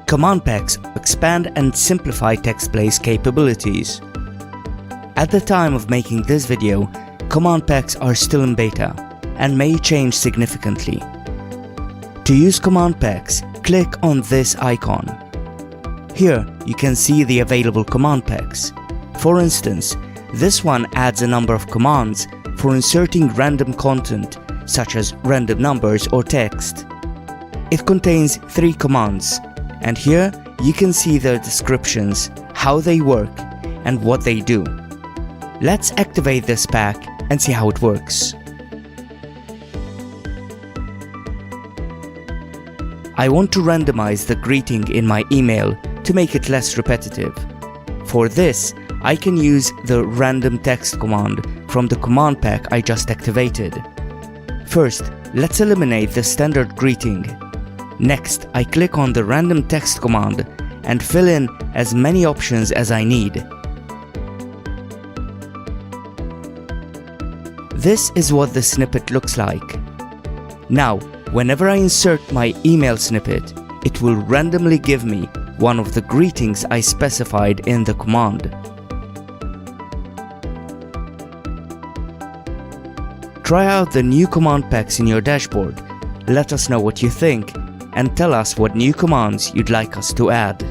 Command packs expand and simplify TextPlay's capabilities. At the time of making this video, command packs are still in beta and may change significantly. To use command packs, click on this icon. Here you can see the available command packs. For instance, this one adds a number of commands for inserting random content such as random numbers or text. It contains 3 commands, and here you can see their descriptions, how they work, and what they do. Let's activate this pack and see how it works. I want to randomize the greeting in my email to make it less repetitive. For this, I can use the random text command from the command pack I just activated. First, let's eliminate the standard greeting. Next, I click on the random text command and fill in as many options as I need. This is what the snippet looks like. Now, whenever I insert my email snippet, it will randomly give me one of the greetings I specified in the command. Try out the new command packs in your dashboard. Let us know what you think and tell us what new commands you'd like us to add.